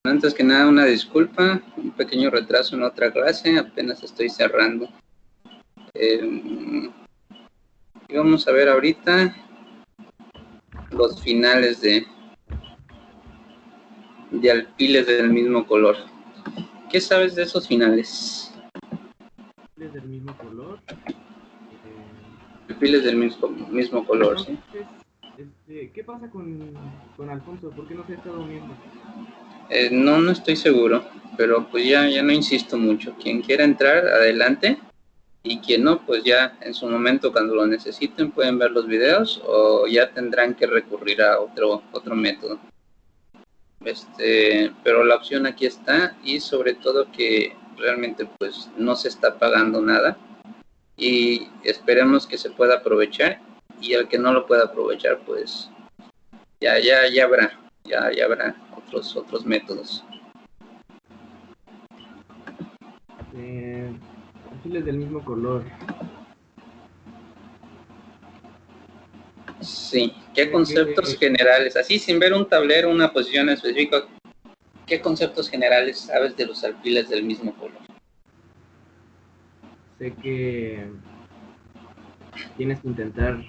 Antes que nada, una disculpa, un pequeño retraso en otra clase, apenas estoy cerrando. Y vamos a ver ahorita los finales de alfiles del mismo color. ¿Qué sabes de esos finales? Alfiles del mismo color. Alfiles del mismo color, ¿sí? ¿Qué pasa con Alfonso? ¿Por qué no se ha estado uniendo? No estoy seguro, pero pues ya no insisto mucho. Quien quiera entrar, adelante. Y quien no, pues ya en su momento cuando lo necesiten pueden ver los videos o ya tendrán que recurrir a otro método. Pero la opción aquí está y sobre todo que realmente pues no se está pagando nada y esperemos que se pueda aprovechar, y al que no lo pueda aprovechar pues ya habrá otros métodos. Alfiles del mismo color. Sí, ¿qué conceptos generales, así sin ver un tablero, una posición específica, qué conceptos generales sabes de los alfiles del mismo color? Sé que tienes que intentar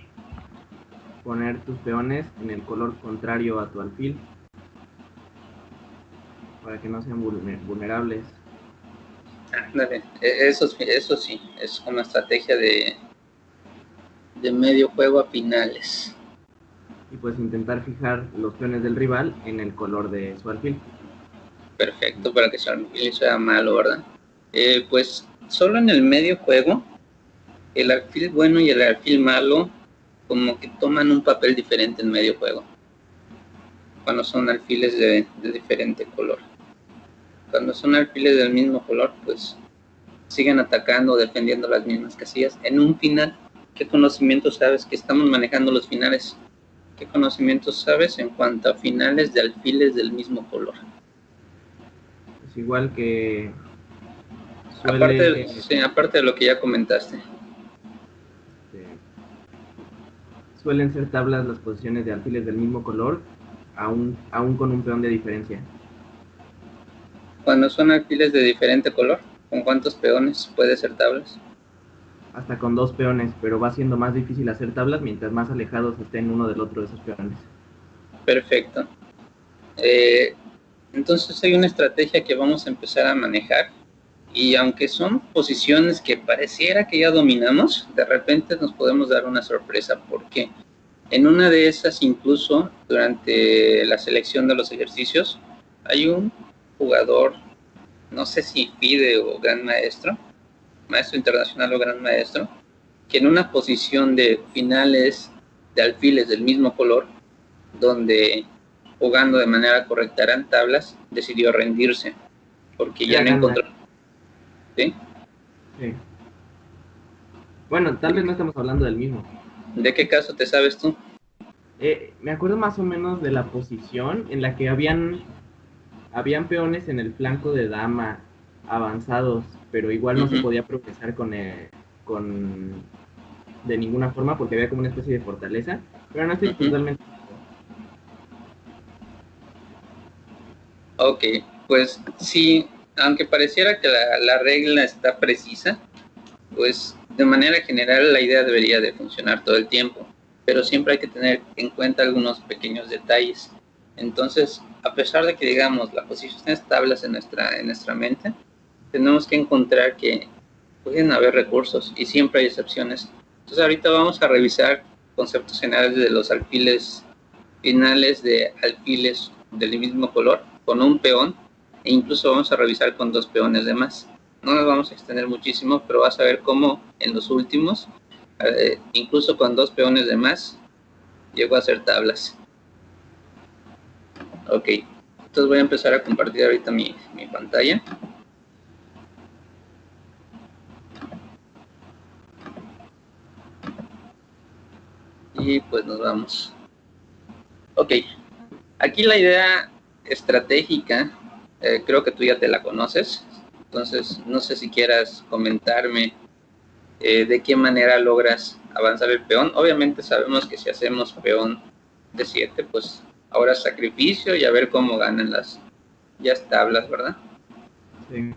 poner tus peones en el color contrario a tu alfil para que no sean vulnerables. Ándale, eso sí, es una estrategia de medio juego a finales. Y pues intentar fijar los peones del rival en el color de su alfil. Perfecto, para que su alfil sea malo, ¿verdad? Pues solo en el medio juego, el alfil bueno y el alfil malo como que toman un papel diferente en medio juego, cuando son alfiles de diferente color. Cuando son alfiles del mismo color, pues siguen atacando o defendiendo las mismas casillas. En un final, ¿qué conocimientos sabes que estamos manejando los finales? ¿Qué conocimientos sabes en cuanto a finales de alfiles del mismo color? Es igual que aparte de lo que ya comentaste. Suelen ser tablas las posiciones de alfiles del mismo color, aún con un peón de diferencia. Cuando son alfiles de diferente color, ¿con cuántos peones puede ser tablas? Hasta con 2 peones, pero va siendo más difícil hacer tablas mientras más alejados estén uno del otro de esos peones. Perfecto. Entonces hay una estrategia que vamos a empezar a manejar, y aunque son posiciones que pareciera que ya dominamos, de repente nos podemos dar una sorpresa, porque en una de esas, incluso durante la selección de los ejercicios, hay un jugador, no sé si FIDE o Gran Maestro, Maestro Internacional o Gran Maestro, que en una posición de finales de alfiles del mismo color, donde jugando de manera correcta eran tablas, decidió rendirse, porque ya no encontró. ¿Sí? Sí. Bueno, tal vez no estamos hablando del mismo. ¿De qué caso te sabes tú? Me acuerdo más o menos de la posición en la que habían peones en el flanco de dama avanzados, pero igual no se podía progresar de ninguna forma porque había como una especie de fortaleza, pero no estoy totalmente... Ok, pues sí, aunque pareciera que la regla está precisa, pues de manera general la idea debería de funcionar todo el tiempo, pero siempre hay que tener en cuenta algunos pequeños detalles. Entonces, a pesar de que digamos la posición es tablas en nuestra mente, tenemos que encontrar que pueden haber recursos y siempre hay excepciones. Entonces ahorita vamos a revisar conceptos generales de los alfiles finales de alfiles del mismo color con un peón, e incluso vamos a revisar con 2 peones de más. No nos vamos a extender muchísimo, pero vas a ver cómo en los últimos, incluso con 2 peones de más, llegó a hacer tablas. Ok, entonces voy a empezar a compartir ahorita mi pantalla. Y pues nos vamos. Ok, aquí la idea estratégica, creo que tú ya te la conoces, entonces no sé si quieras comentarme de qué manera logras avanzar el peón. Obviamente sabemos que si hacemos peón de 7, pues ahora sacrificio y a ver cómo ganan ya tablas, ¿verdad? Sí.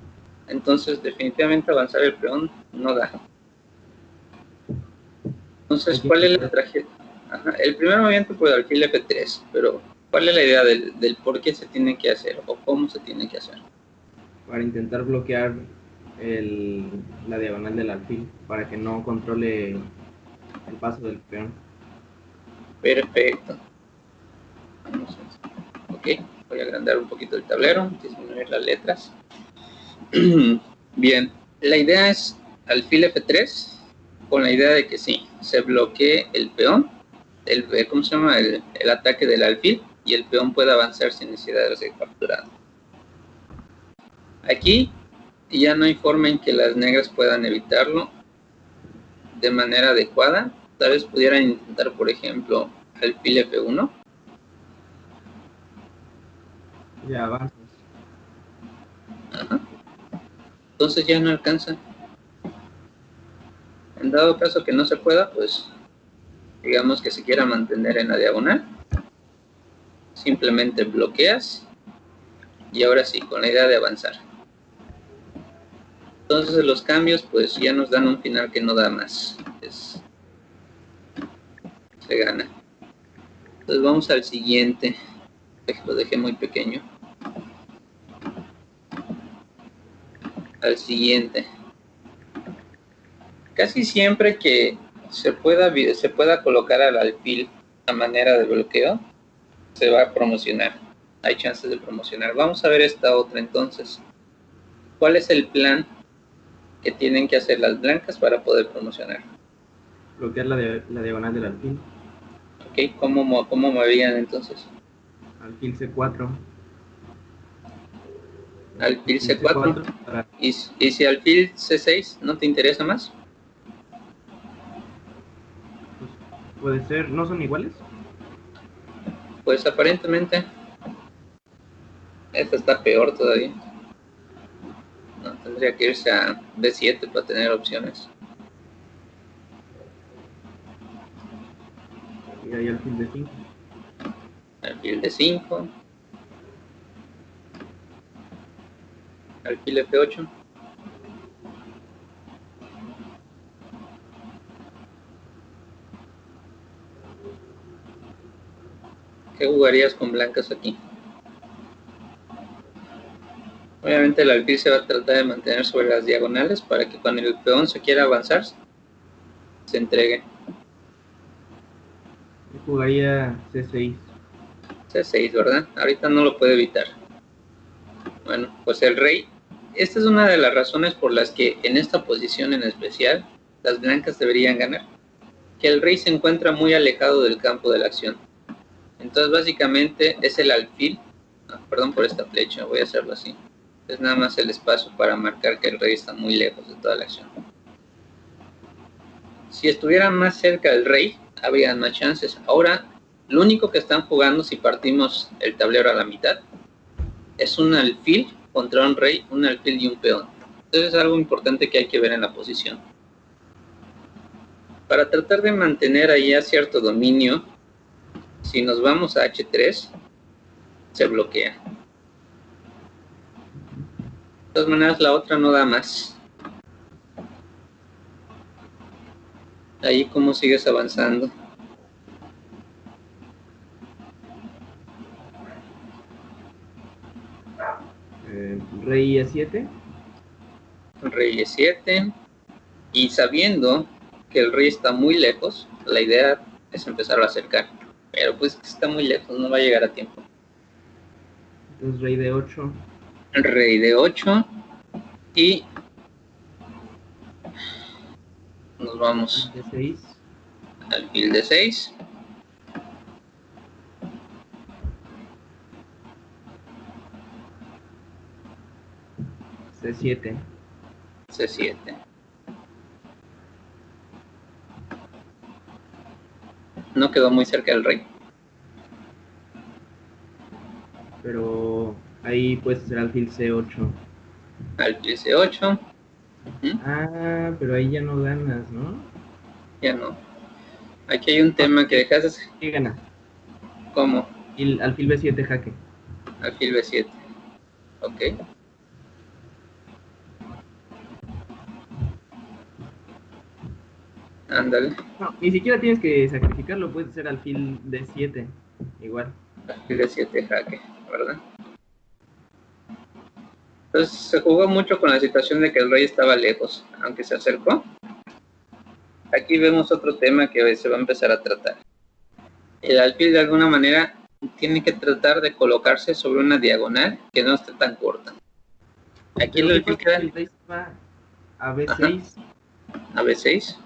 Entonces definitivamente avanzar el peón no da. Entonces, ¿cuál es la tragedia? El primer movimiento por el alfil F3, pero ¿cuál es la idea del por qué se tiene que hacer o cómo se tiene que hacer? Para intentar bloquear la diagonal del alfil, para que no controle el paso del peón. Perfecto. Ok, voy a agrandar un poquito el tablero, disminuir las letras. Bien, la idea es alfil F3 con la idea de que sí, se bloquee el peón, ¿cómo se llama? El ataque del alfil y el peón puede avanzar sin necesidad de ser capturado. Aquí ya no hay forma en que las negras puedan evitarlo de manera adecuada. Tal vez pudieran intentar, por ejemplo, alfil F1. Ya avanzas. Ajá. Entonces ya no alcanza. En dado caso que no se pueda, pues digamos que se quiera mantener en la diagonal, simplemente bloqueas y ahora sí, con la idea de avanzar. Entonces los cambios pues ya nos dan un final que no da más. Se gana. Entonces vamos al siguiente. Lo dejé muy pequeño. Al siguiente. Casi siempre que se pueda colocar al alfil a manera de bloqueo, se va a promocionar. Hay chances de promocionar. Vamos a ver esta otra entonces. ¿Cuál es el plan que tienen que hacer las blancas para poder promocionar? Bloquear la diagonal del alfil. Ok, ¿cómo moverían entonces? Alfil C4. Alfil C4. ¿Y si alfil C6 no te interesa más? Pues puede ser, ¿no son iguales? Pues aparentemente esta está peor todavía. No, tendría que irse a B7 para tener opciones. Y ahí alfil D5. Alfil D5. Alfil F8. ¿Qué jugarías con blancas aquí? Obviamente el alfil se va a tratar de mantener sobre las diagonales para que cuando el peón se quiera avanzar, se entregue. Yo jugaría C6. C6, ¿verdad? Ahorita no lo puede evitar. Bueno, pues el rey. Esta es una de las razones por las que en esta posición en especial las blancas deberían ganar. Que el rey se encuentra muy alejado del campo de la acción. Entonces básicamente es el alfil. Perdón por esta flecha, voy a hacerlo así. Es nada más el espacio para marcar que el rey está muy lejos de toda la acción. Si estuvieran más cerca del rey, habrían más chances. Ahora, lo único que están jugando, si partimos el tablero a la mitad, es un alfil contra un rey, un alfil y un peón. Entonces es algo importante que hay que ver en la posición. Para tratar de mantener ahí a cierto dominio, si nos vamos a H3, se bloquea. De todas maneras, la otra no da más. Ahí cómo sigues avanzando. Rey E7. Rey E7. Y sabiendo que el rey está muy lejos, la idea es empezar a acercar. Pero pues está muy lejos, no va a llegar a tiempo. Entonces rey D8. Rey D8. Y nos vamos D6. alfil D6. C7. C7. No quedó muy cerca del rey. Pero ahí puedes hacer alfil C8. Alfil C8. Ah, pero ahí ya no ganas, ¿no? Ya no. Aquí hay un tema que dejas. ¿Qué gana? ¿Cómo? Alfil B7 jaque. Alfil B7. Ok. Ándale. No, ni siquiera tienes que sacrificarlo, puedes hacer alfil de 7. Igual. Alfil de 7 jaque, ¿verdad? Entonces se jugó mucho con la situación de que el rey estaba lejos, aunque se acercó. Aquí vemos otro tema que se va a empezar a tratar. El alfil de alguna manera tiene que tratar de colocarse sobre una diagonal que no esté tan corta. Aquí el alfil queda... El rey va a B6. A B6.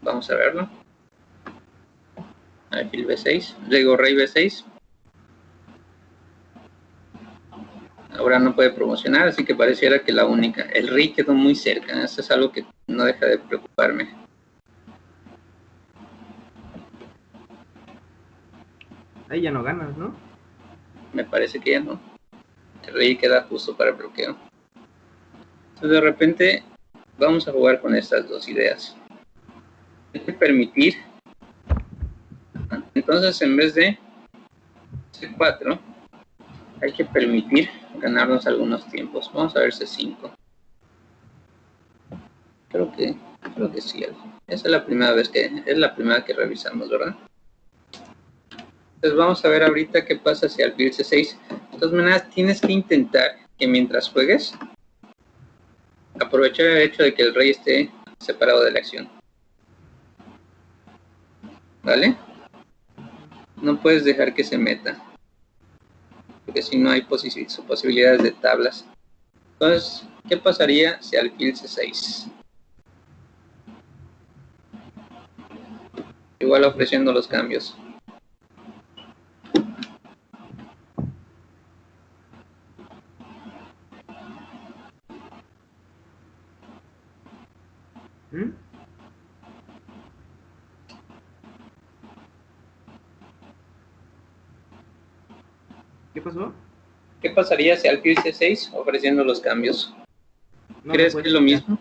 Vamos a verlo. Alfil B6. Luego rey B6. Ahora no puede promocionar, así que pareciera que la única. El rey quedó muy cerca. Eso es algo que no deja de preocuparme. Ahí ya no ganas, ¿no? Me parece que ya no. El rey queda justo para el bloqueo. Entonces de repente vamos a jugar con estas dos ideas. Hay que permitir. Entonces en vez de C4, hay que permitir ganarnos algunos tiempos. Vamos a ver C5. Creo que sí. Esa es la primera vez que revisamos, ¿verdad? Entonces vamos a ver ahorita qué pasa si alfil C6. De todas maneras, tienes que intentar que mientras juegues, aprovechar el hecho de que el rey esté separado de la acción. ¿Vale? No puedes dejar que se meta, porque si no hay posibilidades de tablas. Entonces, ¿qué pasaría si alfil C6? Igual ofreciendo los cambios. ¿Mm? ¿Qué pasó? ¿Qué pasaría si alfil C6 ofreciendo los cambios? No, ¿Crees que es lo mismo?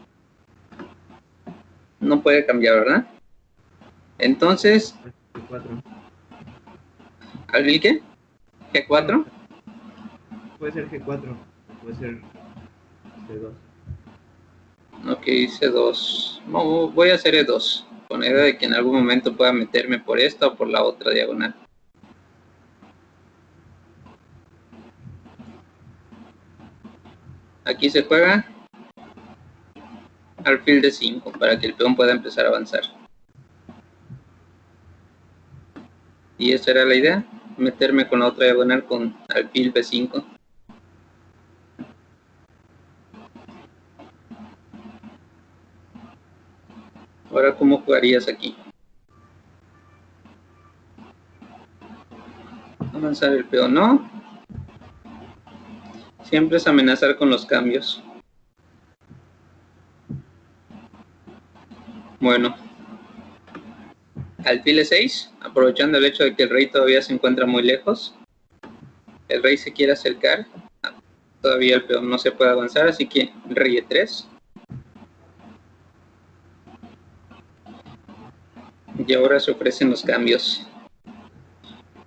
No puede cambiar, ¿verdad? Entonces, G4. ¿alfil qué? ¿G4? Puede ser G4, puede ser C2. Ok, C2. No, voy a hacer E2, con la idea de que en algún momento pueda meterme por esta o por la otra diagonal. Aquí se juega alfil de 5 para que el peón pueda empezar a avanzar. Y esa era la idea, meterme con la otra diagonal con alfil B5. Ahora, ¿cómo jugarías aquí? Avanzar el peón, no. Siempre es amenazar con los cambios. Bueno, alfil E6, aprovechando el hecho de que el rey todavía se encuentra muy lejos. El rey se quiere acercar. Todavía el peón no se puede avanzar, así que rey E3. Y ahora se ofrecen los cambios.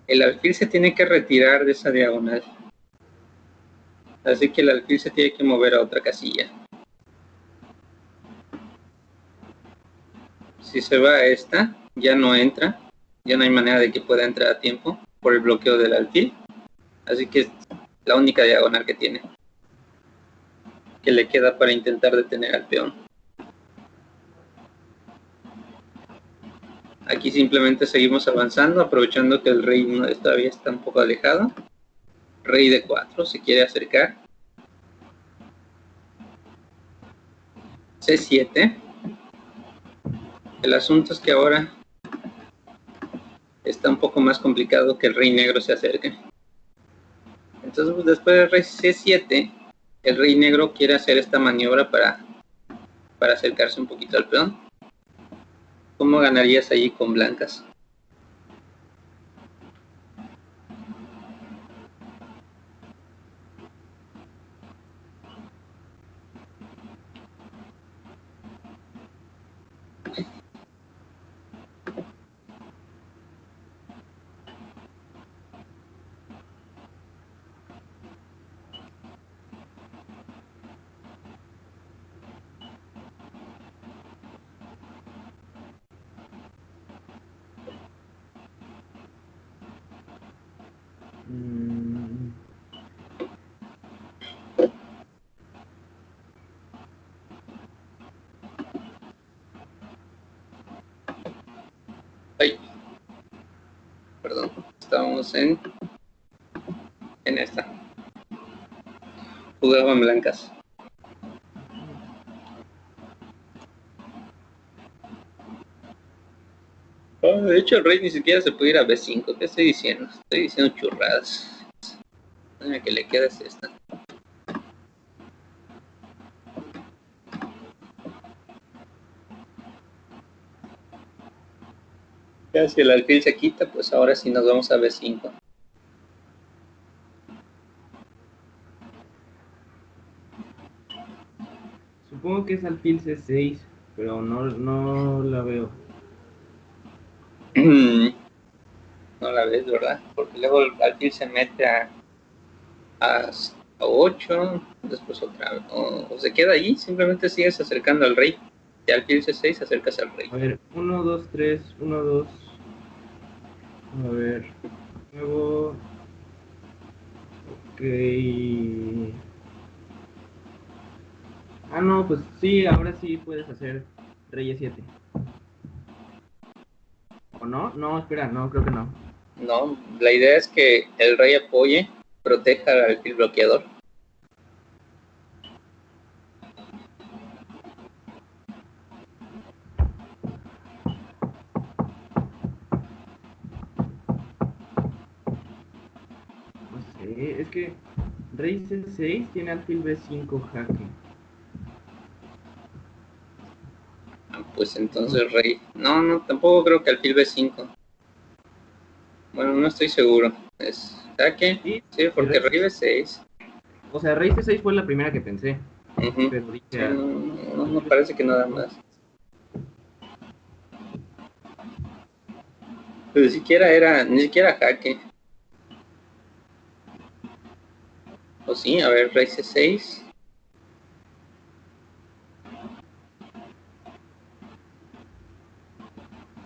El alfil se tiene que retirar de esa diagonal. Así que el alfil se tiene que mover a otra casilla. Si se va a esta, ya no entra. Ya no hay manera de que pueda entrar a tiempo por el bloqueo del alfil. Así que es la única diagonal que tiene, que le queda para intentar detener al peón. Aquí simplemente seguimos avanzando, aprovechando que el rey todavía está un poco alejado. Rey de 4 se quiere acercar. C7. El asunto es que ahora está un poco más complicado que el rey negro se acerque. Entonces, pues, después del rey C7, el rey negro quiere hacer esta maniobra para acercarse un poquito al peón. ¿Cómo ganarías allí con blancas? estamos en esta. Jugaba en blancas. Oh, de hecho, el rey ni siquiera se puede ir a B5. ¿Qué estoy diciendo? Estoy diciendo churradas. La que le queda es esta. Ya si el alfil se quita, pues ahora sí nos vamos a B5. Supongo que es alfil C6, pero no la veo. No la ves, ¿verdad? Porque luego el alfil se mete a 8, después otra vez. O se queda allí, simplemente sigues acercando al rey. De alfil C6 acercas al rey. A ver, 1, 2, 3, 1, 2. A ver, nuevo. Ok. Ah, no, pues sí, ahora sí puedes hacer rey E7. ¿O no? No, espera, no, creo que no. No, la idea es que el rey apoye, proteja al alfil bloqueador. No sé, es que rey C6 tiene alfil B5 jaque. Pues entonces rey. No, tampoco creo que alfil B5. Bueno, no estoy seguro. ¿Es jaque? Sí, porque rey B6. O sea, rey C6 fue la primera que pensé. Pero dije, sí, no parece que nada más. Pero ni siquiera jaque. O sí, a ver, rey C6.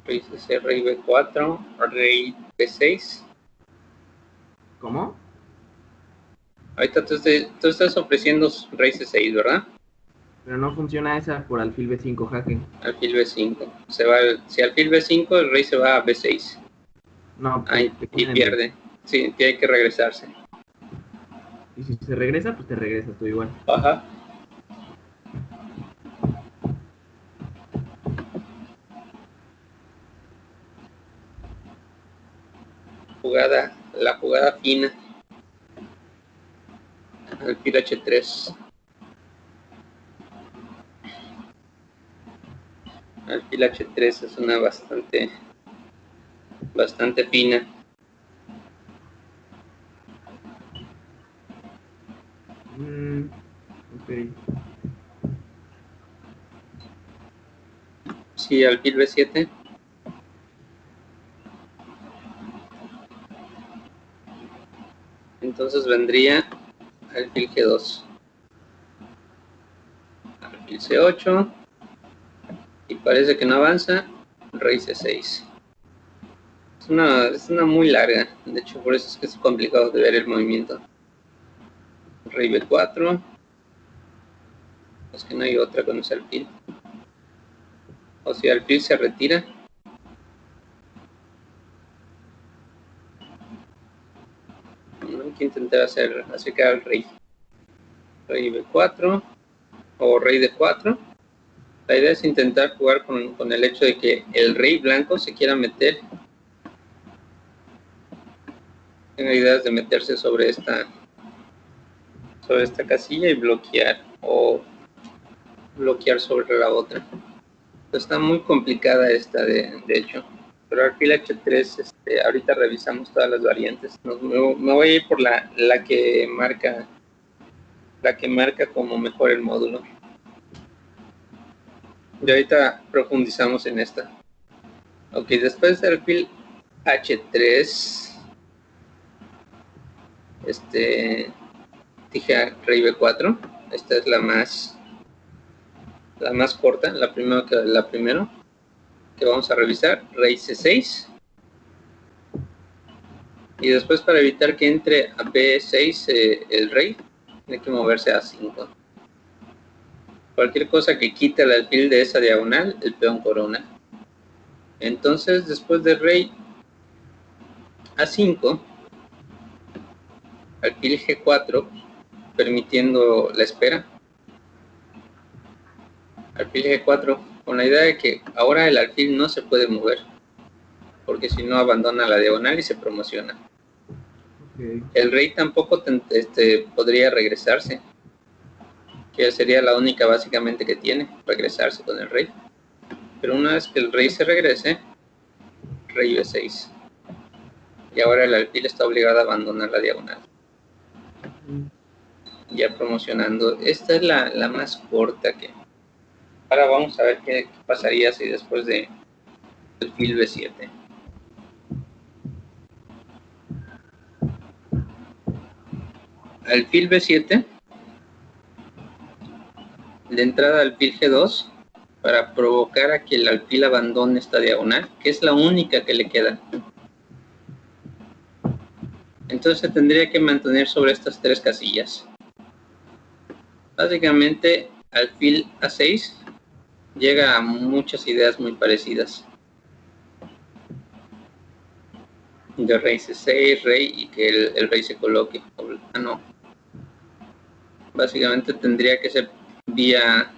Rey C6, rey B4, rey B6. ¿Cómo? Ahorita tú estás ofreciendo rey C6, ¿verdad? Pero no funciona esa por alfil B5 jaque. Alfil B5. Si alfil B5, el rey se va a B6. No, Y pierde. Sí, tiene que regresarse. Y si se regresa, pues te regresas tú igual. Ajá. La jugada fina. Alfil H3. Alfil H3 es una bastante fina. Ok. Sí, alfil B7. Entonces vendría alfil G2. Alfil C8. Y parece que no avanza. Rey C6. Es una muy larga. De hecho, por eso es que es complicado de ver el movimiento. Rey B4. Es que no hay otra con ese alfil. O si alfil se retira. Hay que intentar acercar al rey. Rey B4 o rey D4. La idea es intentar jugar con el hecho de que el rey blanco se quiera meter. Tenga ideas de meterse sobre esta casilla y bloquear o bloquear sobre la otra. Está muy complicada esta de hecho. Pero alfil H3, ahorita revisamos todas las variantes. Me voy a ir por la que marca como mejor el módulo. Y ahorita profundizamos en esta. Ok, después del alfil H3, dije rey B4. Esta es la más corta, la primera que vamos a revisar. Rey C6. Y después, para evitar que entre a B6 el rey, tiene que moverse a 5. Cualquier cosa que quite el alfil de esa diagonal, el peón corona. Entonces, después del rey, A5, alfil G4, permitiendo la espera. Alfil G4, con la idea de que ahora el alfil no se puede mover, porque si no abandona la diagonal y se promociona. Ok. El rey tampoco podría regresarse, que sería la única básicamente que tiene, regresarse con el rey. Pero una vez que el rey se regrese, rey B6. Y ahora el alfil está obligado a abandonar la diagonal. Ya promocionando. Esta es la más corta que... Ahora vamos a ver qué pasaría si después de alfil B7. Alfil B7. De entrada alfil G2 para provocar a que el alfil abandone esta diagonal, que es la única que le queda. Entonces se tendría que mantener sobre estas tres casillas. Básicamente, alfil A6 llega a muchas ideas muy parecidas. De rey C6, rey, y que el rey se coloque. Ah, no. Básicamente tendría que ser vía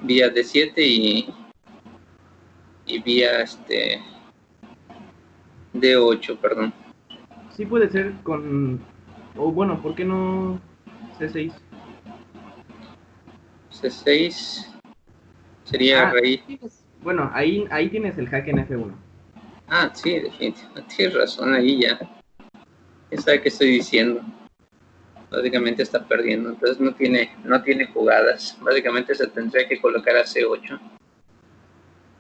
D7 y vía D8, perdón. Sí puede ser con... O bueno, ¿por qué no C6? C6 sería rey. Bueno, ahí tienes el jaque en F1. Ah, sí, definitivamente. Tienes razón, ahí ya. ¿Quién sabe qué estoy diciendo? Básicamente está perdiendo, entonces no tiene jugadas. Básicamente se tendría que colocar a C8.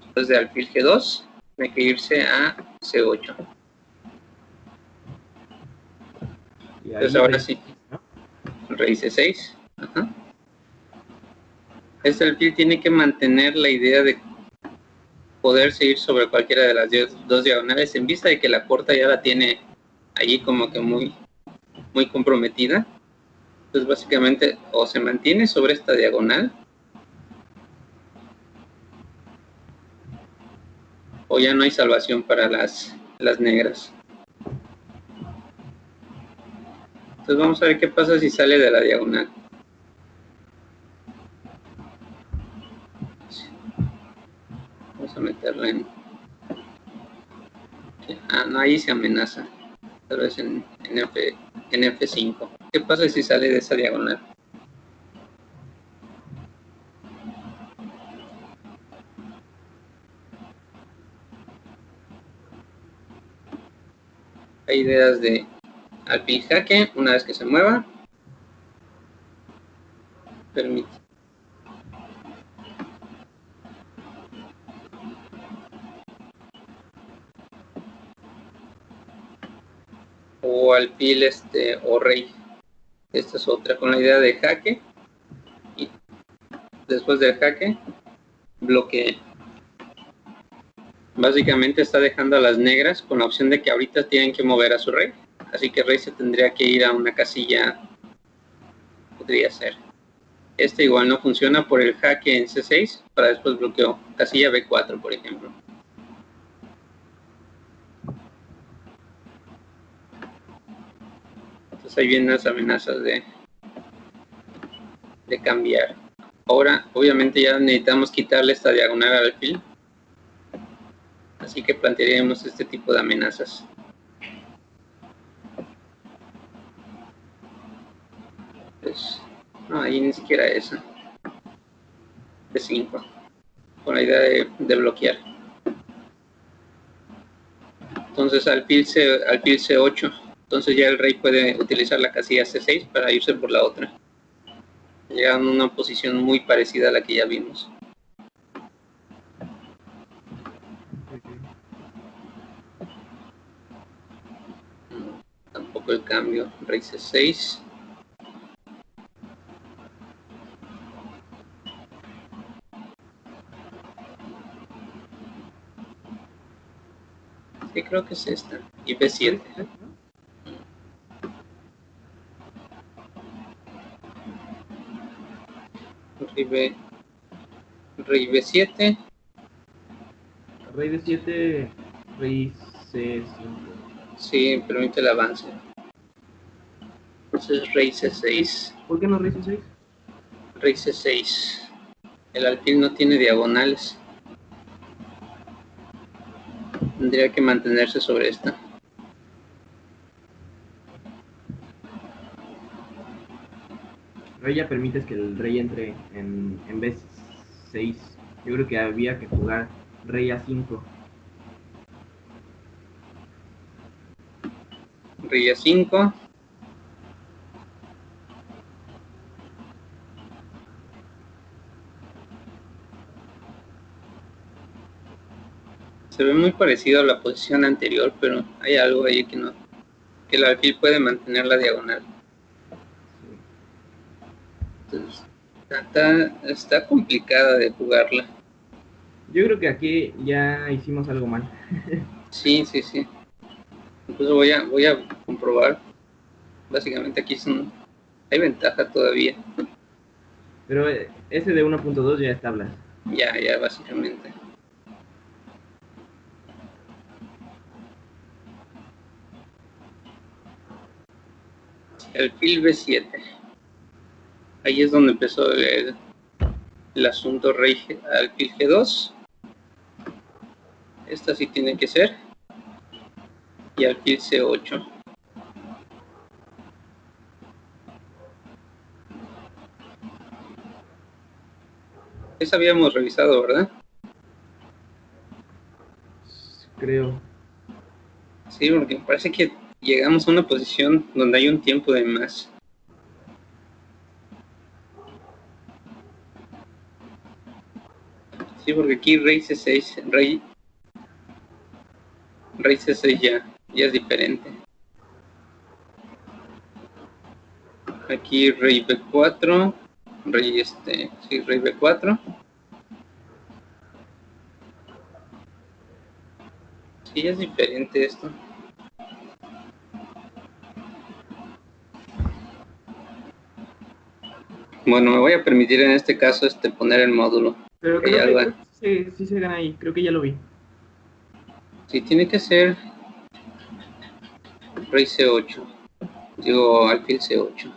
Después de alfil G2, tiene que irse a C8. Entonces ahora sí, ¿no? Rey C6. Ajá. Este alfil tiene que mantener la idea de poder seguir sobre cualquiera de las dos diagonales en vista de que la corta ya la tiene allí como que muy comprometida. Entonces básicamente o se mantiene sobre esta diagonal o ya no hay salvación para las negras. Entonces vamos a ver qué pasa si sale de la diagonal. Vamos a meterla en... Ah, no, ahí se amenaza. Tal vez en F5. ¿Qué pasa si sale de esa diagonal? Hay ideas de alfil jaque una vez que se mueva. Permite. O alfil o rey. Esta es otra con la idea de jaque. Y después del jaque, bloquee. Básicamente está dejando a las negras con la opción de que ahorita tienen que mover a su rey. Así que rey se tendría que ir a una casilla. Podría ser. Este igual no funciona por el jaque en C6, para después bloqueo. Casilla B4, por ejemplo. Entonces ahí vienen las amenazas de cambiar. Ahora, obviamente ya necesitamos quitarle esta diagonal al alfil. Así que plantearíamos este tipo de amenazas. Pues, no, ahí ni siquiera esa. B5. Con la idea de bloquear. Entonces alfil C8. Entonces ya el rey puede utilizar la casilla C6 para irse por la otra. Llegan a una posición muy parecida a la que ya vimos. Tampoco el cambio. Rey C6. Sí, creo que es esta. Y B7. Rey B7. Rey D7, rey C5. Sí, permite el avance. Entonces rey C6. ¿Por qué no rey C6? Rey C6. El alfil no tiene diagonales. Tendría que mantenerse sobre esta. Rey ya permites que el rey entre en B6. Yo creo que había que jugar rey A5. Rey A5. Se ve muy parecido a la posición anterior, pero hay algo ahí que no, que el alfil puede mantener la diagonal. Entonces, está complicada de jugarla. Yo creo que aquí ya hicimos algo mal. Sí. Incluso voy a comprobar. Básicamente aquí hay ventaja todavía. Pero ese de 1.2 ya es tablas. Ya, básicamente. Alfil B7. Ahí es donde empezó el asunto alfil G2. Esta sí tiene que ser. Y alfil C8. Esa habíamos revisado, ¿verdad? Creo. Sí, porque me parece que llegamos a una posición donde hay un tiempo de más. Sí, porque aquí rey C6, rey C6 ya es diferente. Aquí rey B4, rey B4. Sí, es diferente esto. Bueno, me voy a permitir en este caso poner el módulo. Pero creo que sí se gana ahí. Creo que ya lo vi. Sí, tiene que ser rey C8. Digo, alfil C8.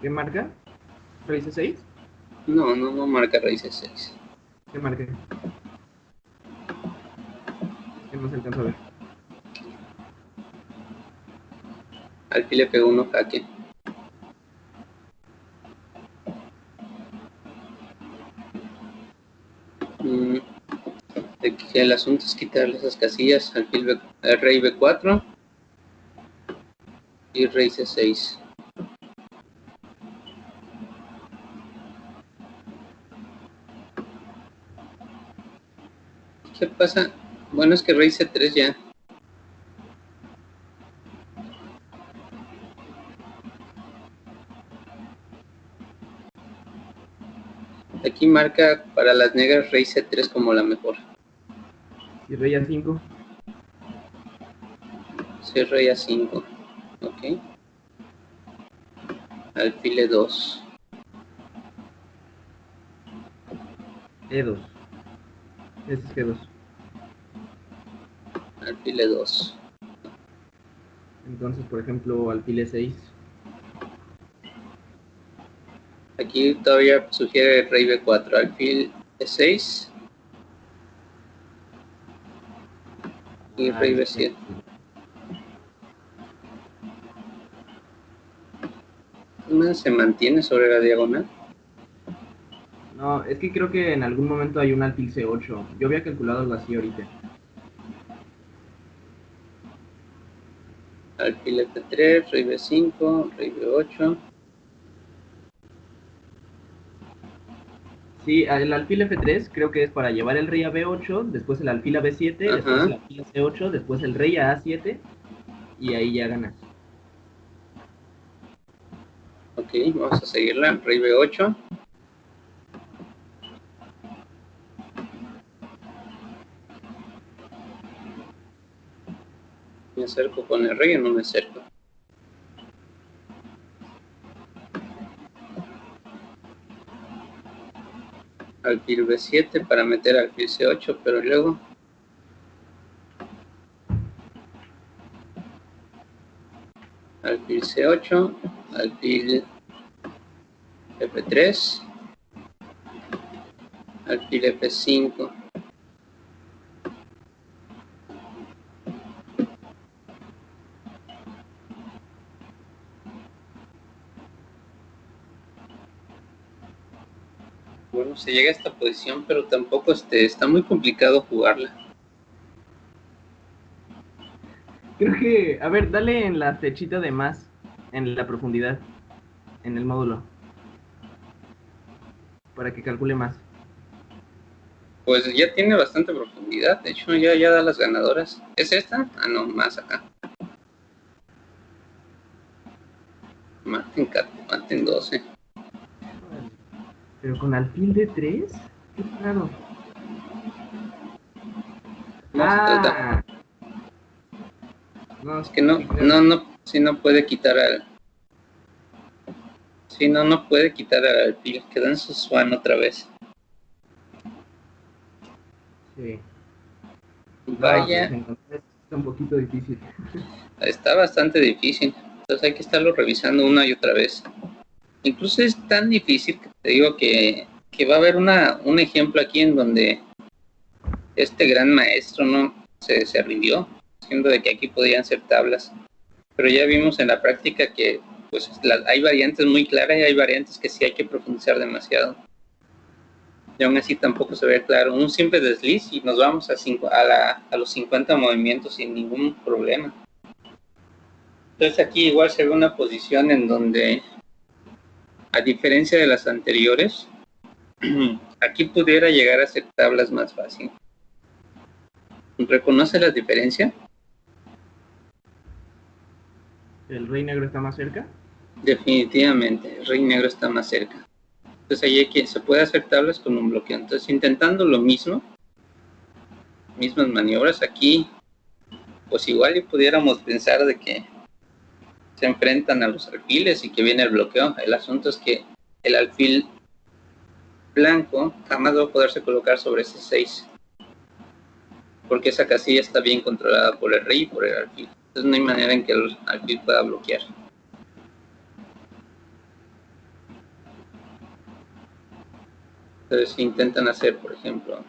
¿Qué marca? ¿Rey C6? No marca rey C6. ¿Qué marca? Es que no se alcanza a ver. Alfil F1 jaque. El asunto es quitarle esas casillas. Rey B4 y rey C6. ¿Qué pasa? Bueno, es que rey C3 ya. Aquí marca para las negras rey C3 como la mejor. ¿Y rey A5? Sí, rey A5. Ok. Alfil E2. E2. Ese es G2. Alfil E2. Entonces, por ejemplo, alfil E6. Aquí todavía sugiere rey B4. Alfil E6. Y rey B7. Se mantiene sobre la diagonal. No, es que creo que en algún momento hay un alfil C8. Yo había calculado algo así ahorita. Alfil F3, rey B5, rey B8. Sí, el alfil F3 creo que es para llevar el rey a B8, después el alfil a B7, Ajá. después el alfil a C8, después el rey a A7 y ahí ya ganas. Ok, vamos a seguirla. Rey B8. ¿Me acerco con el rey o no me acerco? alfil B7 para meter alfil C8, pero luego alfil C8, alfil F3, alfil F5. Bueno, se llega a esta posición, pero tampoco está muy complicado jugarla. Creo que, a ver, dale en la flechita de más, en la profundidad, en el módulo, para que calcule más. Pues ya tiene bastante profundidad, de hecho ya da las ganadoras. ¿Es esta? Ah, no, más acá. Maten 12. Pero con alfil de 3, qué raro. No se trata. No, Es que no, sí, claro. si no puede quitar al... Si no puede quitar al alfil, queda en su swan otra vez. Sí. No, pues Vaya, entonces está un poquito difícil. está bastante difícil. Entonces hay que estarlo revisando una y otra vez. Incluso es tan difícil que te digo que va a haber un ejemplo aquí en donde este gran maestro no se rindió, siendo de que aquí podían ser tablas. Pero ya vimos en la práctica que pues hay variantes muy claras y hay variantes que sí hay que profundizar demasiado. Y aún así tampoco se ve claro. Un simple desliz y nos vamos a los 50 movimientos sin ningún problema. Entonces aquí igual se ve una posición en donde, a diferencia de las anteriores, aquí pudiera llegar a ser tablas más fácil. ¿Reconoce la diferencia? ¿El rey negro está más cerca? Definitivamente, el rey negro está más cerca. Entonces ahí se puede hacer tablas con un bloqueo. Entonces intentando lo mismo, mismas maniobras aquí, pues igual y pudiéramos pensar de que se enfrentan a los alfiles y que viene el bloqueo. El asunto es que el alfil blanco jamás va a poderse colocar sobre ese 6, porque esa casilla está bien controlada por el rey y por el alfil. Entonces no hay manera en que el alfil pueda bloquear. Entonces si intentan hacer, por ejemplo,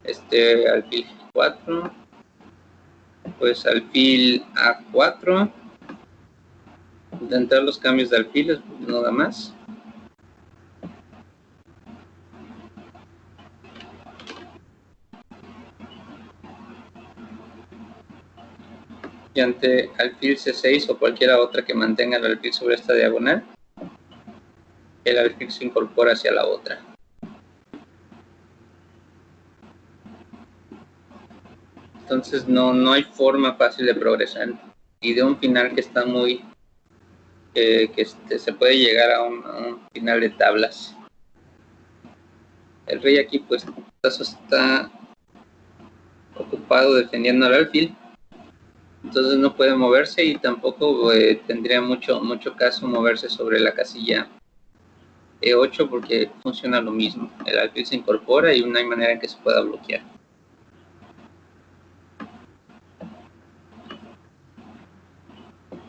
alfil 4, pues alfil A4, intentar los cambios de alfiles, nada más. Y ante alfil C6 o cualquiera otra que mantenga el alfil sobre esta diagonal, el alfil se incorpora hacia la otra. Entonces no hay forma fácil de progresar y de un final que está muy se puede llegar a un final de tablas. El rey aquí pues está ocupado defendiendo al alfil, entonces no puede moverse y tampoco tendría mucho caso moverse sobre la casilla E8 porque funciona lo mismo, el alfil se incorpora y no hay manera en que se pueda bloquear.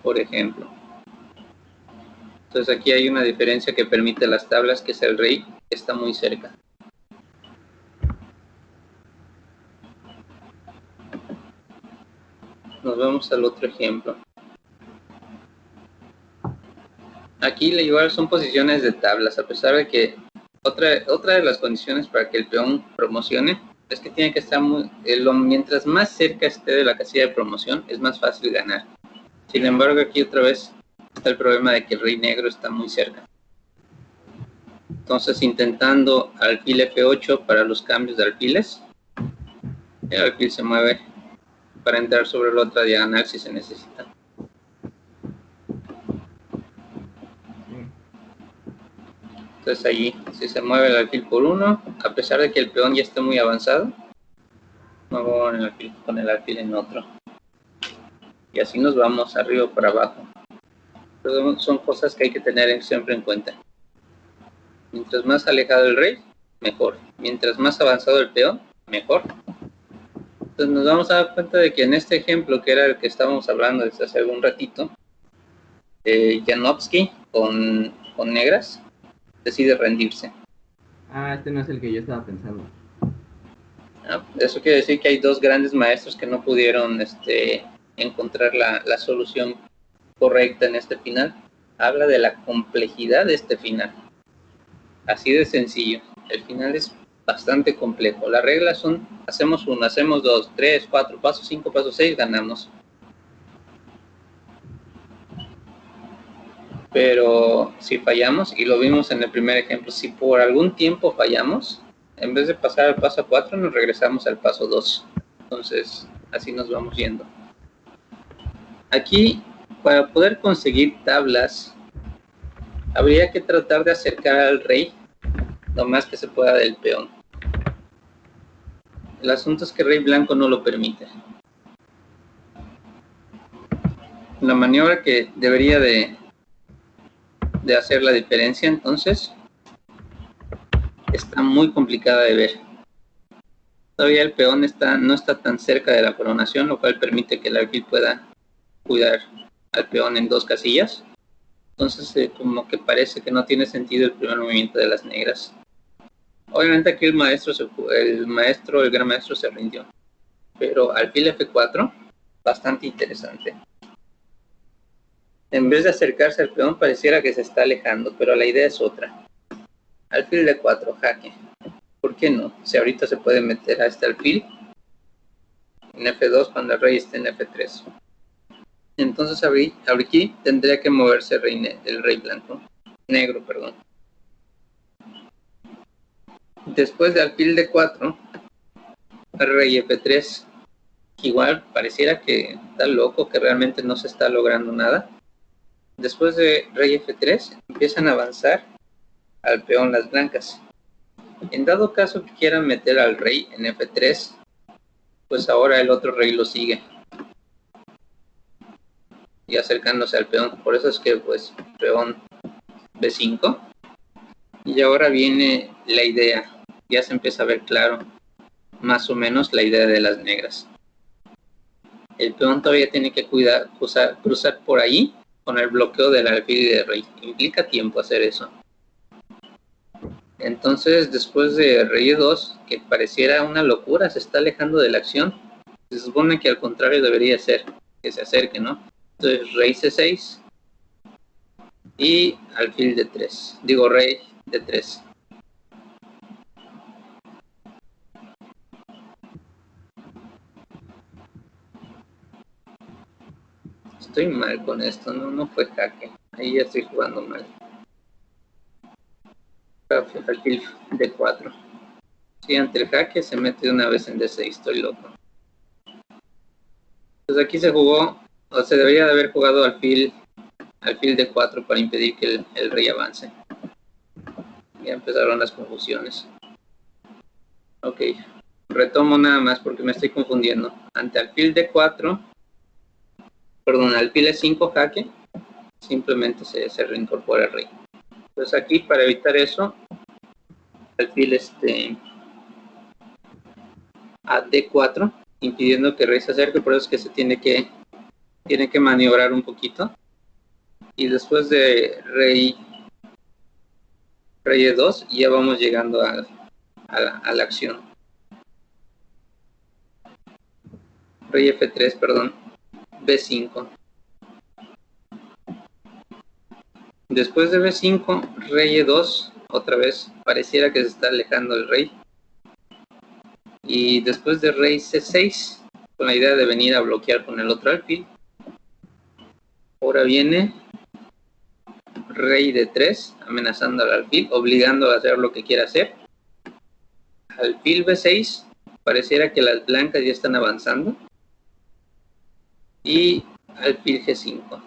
Por ejemplo, entonces aquí hay una diferencia que permite las tablas, que es el rey que está muy cerca. Nos vamos al otro ejemplo. Aquí igual son posiciones de tablas, a pesar de que otra de las condiciones para que el peón promocione es que tiene que estar mientras más cerca esté de la casilla de promoción, es más fácil ganar. Sin embargo, aquí otra vez está el problema de que el rey negro está muy cerca. Entonces, intentando alfil F8 para los cambios de alfiles, el alfil se mueve para entrar sobre la otra diagonal si se necesita. Entonces allí, si se mueve el alfil por 1, a pesar de que el peón ya esté muy avanzado, muevo con el alfil en otro. Y así nos vamos arriba para abajo. Pero son cosas que hay que tener siempre en cuenta. Mientras más alejado el rey, mejor. Mientras más avanzado el peón, mejor. Entonces nos vamos a dar cuenta de que en este ejemplo, que era el que estábamos hablando desde hace algún ratito, Janowski con negras decide rendirse. Ah, este no es el que yo estaba pensando. Eso quiere decir que hay dos grandes maestros que no pudieron encontrar la solución correcta en este final. Habla de la complejidad de este final. Así de sencillo. El final es bastante complejo. Las reglas son: hacemos 1, hacemos 2, 3, 4, paso 5, paso 6, ganamos. Pero si fallamos, y lo vimos en el primer ejemplo, si por algún tiempo fallamos, en vez de pasar al paso 4, nos regresamos al paso 2. Entonces, así nos vamos yendo. Aquí, para poder conseguir tablas, habría que tratar de acercar al rey lo más que se pueda del peón. El asunto es que el rey blanco no lo permite. La maniobra que debería de hacer la diferencia, entonces, está muy complicada de ver. Todavía el peón no está tan cerca de la coronación, lo cual permite que el alfil pueda cuidar al peón en 2 casillas. Entonces, como que parece que no tiene sentido el primer movimiento de las negras. Obviamente aquí el gran maestro se rindió. Pero alfil F4, bastante interesante. En vez de acercarse al peón, pareciera que se está alejando, pero la idea es otra. Alfil D4, jaque. ¿Por qué no? Si ahorita se puede meter a este alfil en F2 cuando el rey esté en F3. Entonces aquí tendría que moverse el rey negro, perdón. Después de alfil D4, rey F3. Igual pareciera que está loco, que realmente no se está logrando nada. Después de rey F3, empiezan a avanzar al peón las blancas. En dado caso que quieran meter al rey en F3, pues ahora el otro rey lo sigue. Y acercándose al peón. Por eso es que, pues, peón B5. Y ahora viene la idea. Ya se empieza a ver claro, más o menos, la idea de las negras. El peón todavía tiene que cruzar por ahí con el bloqueo del alfil y del rey. Implica tiempo hacer eso. Entonces, después de rey E2, que pareciera una locura, se está alejando de la acción. Se supone que al contrario debería ser que se acerque, ¿no? Entonces, rey C6 y alfil D3. Digo, rey D3. Estoy mal con esto, no fue jaque. Ahí ya estoy jugando mal. Alfil D4. Si ante el jaque se mete de una vez en D6, estoy loco. Entonces aquí se jugó, o se debería de haber jugado alfil D4 para impedir que el rey avance. Ya empezaron las confusiones. Ok, retomo nada más porque me estoy confundiendo. Ante alfil D4, perdón, alfil E5 jaque, simplemente se reincorpora el rey. Entonces aquí, para evitar eso, alfil a D4, impidiendo que el rey se acerque, por eso es que se tiene que maniobrar un poquito. Y después de rey E2, ya vamos llegando a la acción. Rey F3, perdón, B5. Después de B5, rey E2, otra vez, pareciera que se está alejando el rey. Y después de rey C6, con la idea de venir a bloquear con el otro alfil, ahora viene rey D3, amenazando al alfil, obligando a hacer lo que quiera hacer. Alfil B6, pareciera que las blancas ya están avanzando. Y alfil G5,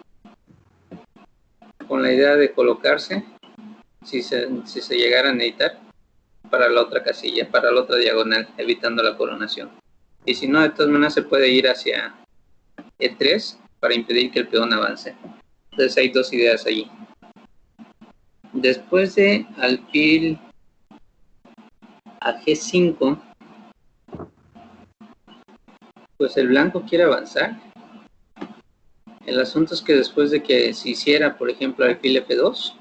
con la idea de colocarse, si se llegara a necesitar, para la otra casilla, para la otra diagonal, evitando la coronación. Y si no, de todas maneras se puede ir hacia E3 para impedir que el peón avance. Entonces hay dos ideas allí. Después de alfil a G5, pues el blanco quiere avanzar. El asunto es que después de que se hiciera, por ejemplo, alfil F2,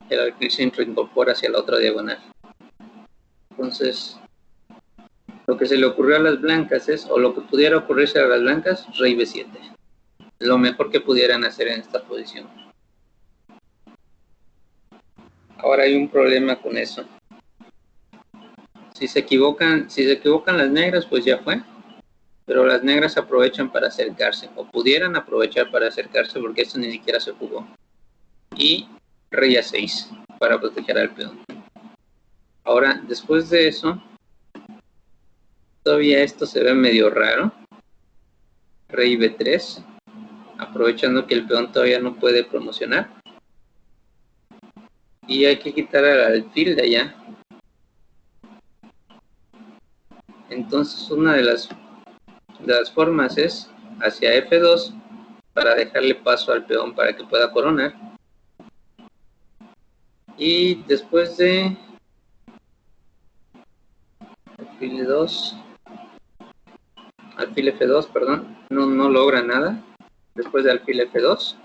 el alfil se incorpora hacia la otra diagonal. Entonces, lo que se le ocurrió a las blancas es, o lo que pudiera ocurrirse a las blancas, rey B7. Lo mejor que pudieran hacer en esta posición. Ahora hay un problema con eso. Si se equivocan las negras, pues ya fue. Pero las negras aprovechan para acercarse, o pudieran aprovechar para acercarse, porque esto ni siquiera se jugó. Y rey A6 para proteger al peón. Ahora, después de eso, todavía esto se ve medio raro. Rey B3, aprovechando que el peón todavía no puede promocionar. Y hay que quitar al alfil de allá. Entonces una de las formas es hacia F2 para dejarle paso al peón para que pueda coronar. Y después de alfil F2, perdón, no logra nada. Después de alfil F2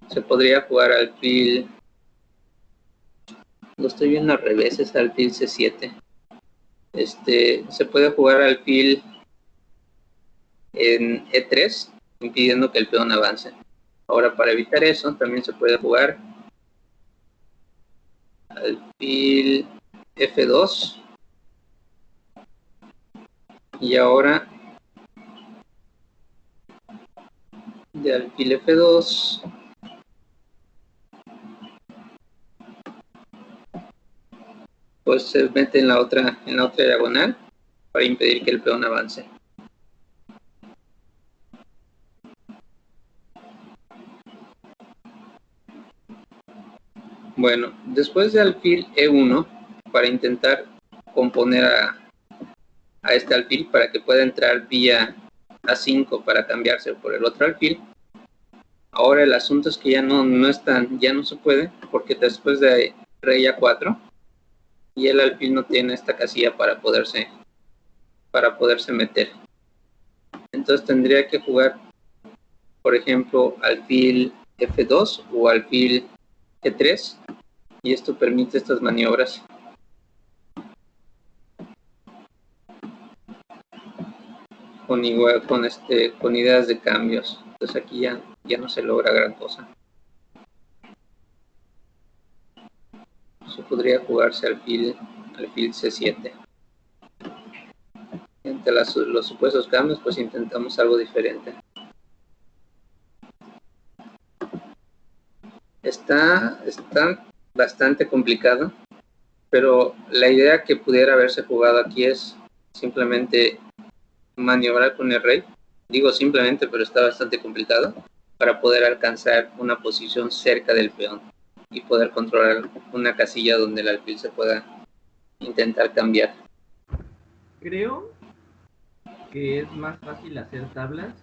se podría jugar alfil, lo estoy viendo al revés, es alfil C7. Se puede jugar alfil en E3, impidiendo que el peón avance. Ahora, para evitar eso, también se puede jugar alfil F2. Y ahora, de alfil F2, pues se mete en la otra diagonal para impedir que el peón avance. Bueno, después de alfil E1, para intentar componer a este alfil para que pueda entrar vía A5 para cambiarse por el otro alfil. Ahora el asunto es que ya no se puede, porque después de rey A4 y el alfil no tiene esta casilla para poderse meter. Entonces tendría que jugar, por ejemplo, alfil F2 o alfil G3, y esto permite estas maniobras. Con ideas de cambios. Entonces aquí ya no se logra gran cosa. Eso podría jugarse alfil C7. Entre los supuestos cambios, pues intentamos algo diferente. Está bastante complicado, pero la idea que pudiera haberse jugado aquí es simplemente maniobrar con el rey. Digo simplemente, pero está bastante complicado, para poder alcanzar una posición cerca del peón y poder controlar una casilla donde el alfil se pueda intentar cambiar. Creo que es más fácil hacer tablas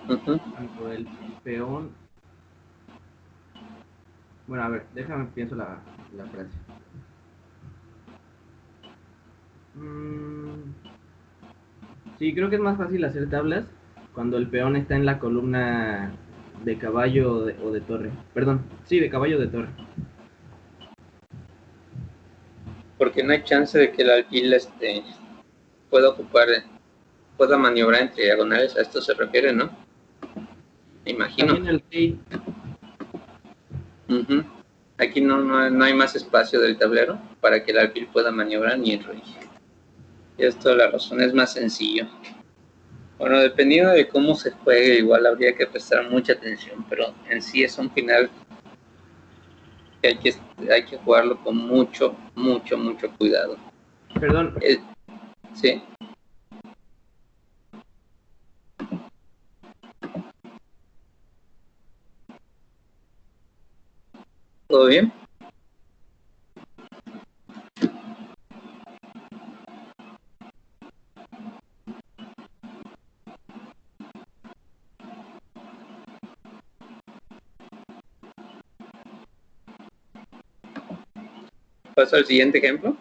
cuando el peón... Bueno, a ver, déjame pienso la frase. Sí, creo que es más fácil hacer tablas cuando el peón está en la columna de caballo o de torre. Perdón, sí, de caballo de torre. Porque no hay chance de que el alfil pueda maniobrar entre diagonales. A esto se refiere, ¿no? Me imagino. También el rey. Aquí no hay más espacio del tablero para que el alfil pueda maniobrar ni el rey. Y esto la razón es más sencillo. Bueno, dependiendo de cómo se juegue, igual habría que prestar mucha atención, pero en sí es un final que hay que jugarlo con mucho cuidado. Perdón. Sí. ¿Todo bien? Paso al siguiente ejemplo.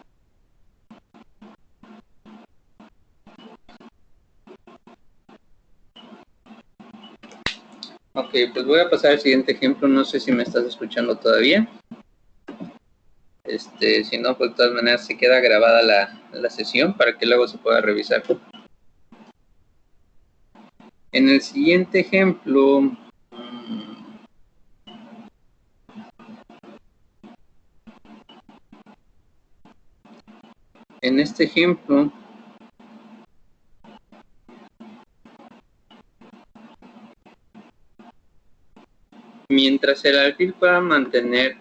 Ok, pues voy a pasar al siguiente ejemplo. No sé si me estás escuchando todavía. Si no, pues de todas maneras se queda grabada la sesión para que luego se pueda revisar. En el siguiente ejemplo, en este ejemplo, mientras el alfil pueda mantener,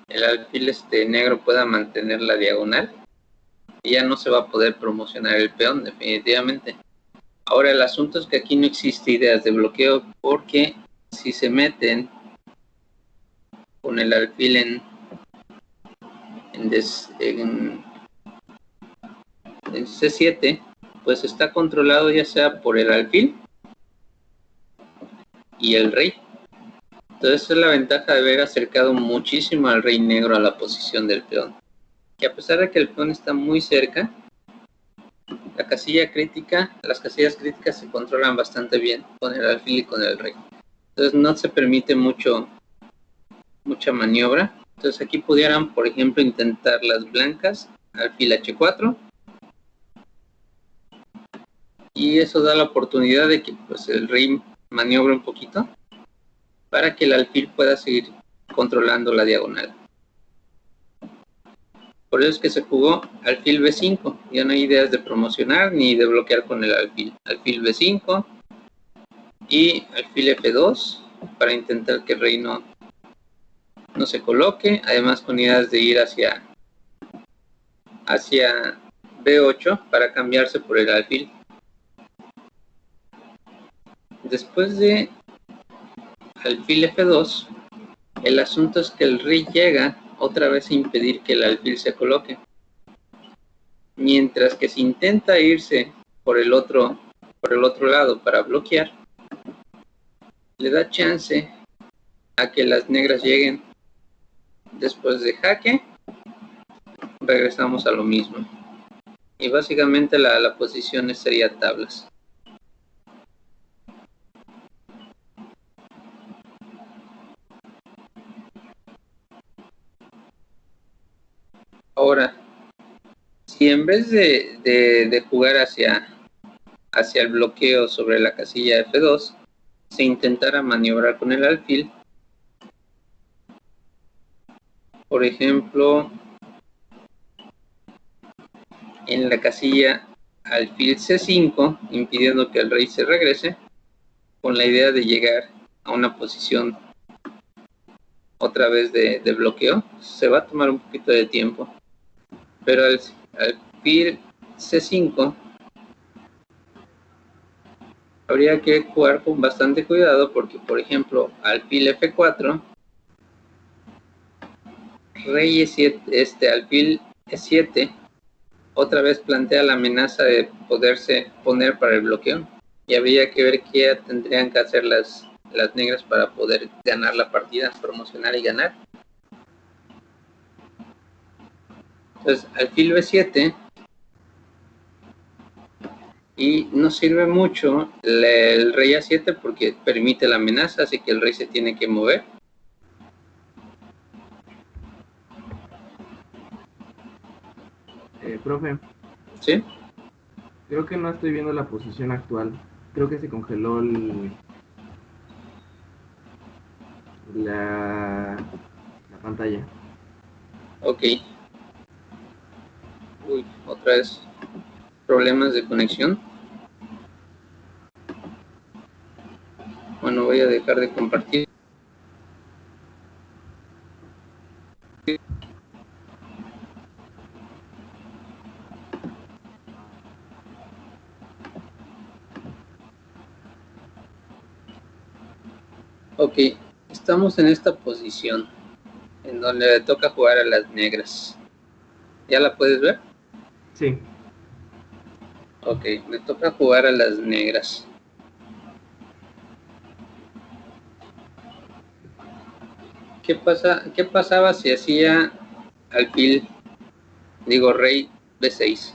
el alfil negro pueda mantener la diagonal, ya no se va a poder promocionar el peón, definitivamente. Ahora, el asunto es que aquí no existe ideas de bloqueo, porque si se meten con el alfil en C7, pues está controlado ya sea por el alfil y el rey. Entonces esa es la ventaja de haber acercado muchísimo al rey negro a la posición del peón, que a pesar de que el peón está muy cerca, la casilla crítica, las casillas críticas se controlan bastante bien con el alfil y con el rey. Entonces no se permite mucha maniobra. Entonces aquí pudieran, por ejemplo, intentar las blancas, alfil H4, y eso da la oportunidad de que pues el rey maniobre un poquito para que el alfil pueda seguir controlando la diagonal. Por eso es que se jugó alfil B5. Ya no hay ideas de promocionar ni de bloquear con el alfil. Alfil B5 y alfil F2 para intentar que el rey no se coloque. Además con ideas de ir hacia B8 para cambiarse por el alfil. Después de alfil F2, el asunto es que el rey llega otra vez a impedir que el alfil se coloque. Mientras que si intenta irse por el otro lado para bloquear, le da chance a que las negras lleguen. Después de jaque, regresamos a lo mismo. Y básicamente la posición sería tablas. Ahora, si en vez de jugar hacia el bloqueo sobre la casilla F2, se intentara maniobrar con el alfil, por ejemplo, en la casilla alfil C5, impidiendo que el rey se regrese, con la idea de llegar a una posición otra vez de bloqueo, se va a tomar un poquito de tiempo. Pero al alfil C5 habría que jugar con bastante cuidado, porque por ejemplo alfil F4, rey E7, alfil E7 otra vez plantea la amenaza de poderse poner para el bloqueo, y habría que ver qué tendrían que hacer las negras para poder ganar la partida, promocionar y ganar. Entonces alfil B7, y no sirve mucho el rey A7 porque permite la amenaza, así que el rey se tiene que mover. Profe. ¿Sí? Creo que no estoy viendo la posición actual. Creo que se congeló la pantalla. Ok. Uy, otra vez problemas de conexión. Bueno, voy a dejar de compartir. Ok, estamos en esta posición en donde le toca jugar a las negras. ¿Ya la puedes ver? Sí. Ok, me toca jugar a las negras. ¿Qué pasaba si hacía alfil, digo rey B6.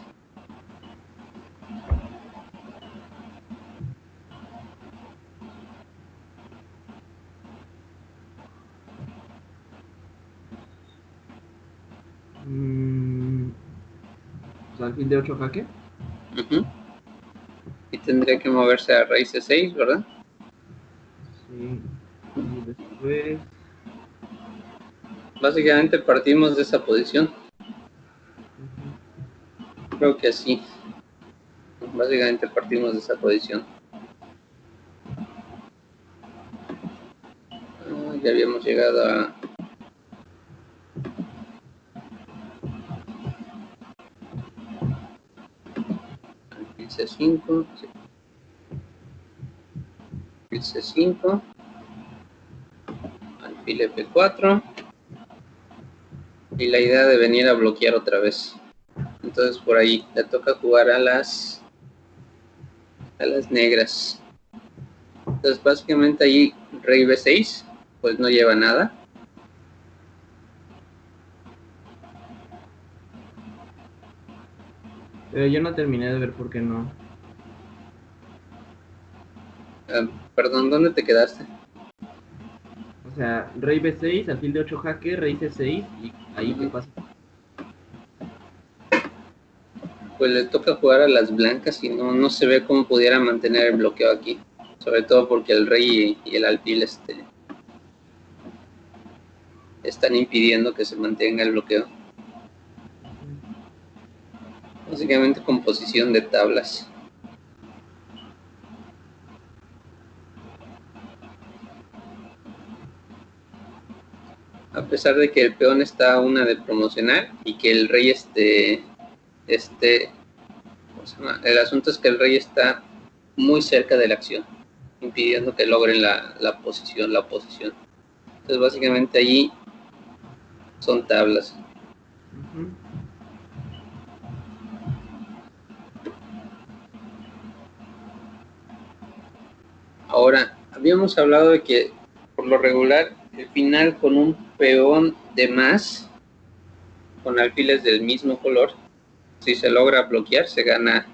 Pues alfil de 8 jaque. Y tendría que moverse a rey C6, ¿verdad? Sí. Y después... Básicamente partimos de esa posición. Creo que sí. Básicamente partimos de esa posición. Ya habíamos llegado a... alfil C5. Sí. Alfil C5. Alfil F4. Y la idea de venir a bloquear otra vez. Entonces por ahí le toca jugar a las negras. Entonces básicamente ahí rey B6 pues no lleva nada. Pero yo no terminé de ver por qué no. Perdón, ¿dónde te quedaste? O sea, rey B6, alfil de 8 jaque, rey C6 y ahí qué pasa. Pues le toca jugar a las blancas y no se ve cómo pudiera mantener el bloqueo aquí. Sobre todo porque el rey y el alfil están impidiendo que se mantenga el bloqueo. Básicamente composición de tablas. A pesar de que el peón está a una de promocionar y que el rey ¿cómo se llama? El asunto es que el rey está muy cerca de la acción, impidiendo que logren la oposición. Entonces básicamente allí son tablas. Ahora, habíamos hablado de que por lo regular el final con un peón de más, con alfiles del mismo color, si se logra bloquear, se gana.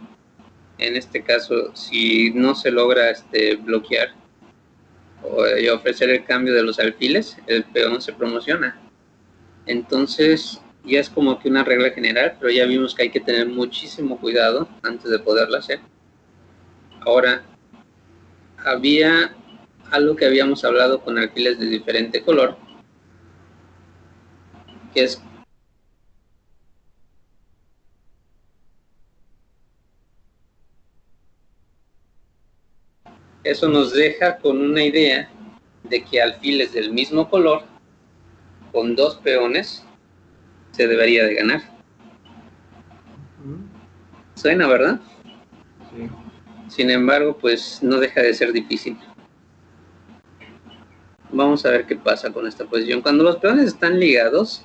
En este caso, si no se logra bloquear o ofrecer el cambio de los alfiles, el peón se promociona. Entonces, ya es como que una regla general, pero ya vimos que hay que tener muchísimo cuidado antes de poderlo hacer. Ahora, había algo que habíamos hablado con alfiles de diferente color, que es eso nos deja con una idea de que alfiles del mismo color con dos peones se debería de ganar. Suena, ¿verdad? Sí. Sin embargo, pues no deja de ser difícil. Vamos a ver qué pasa con esta posición. Cuando los peones están ligados,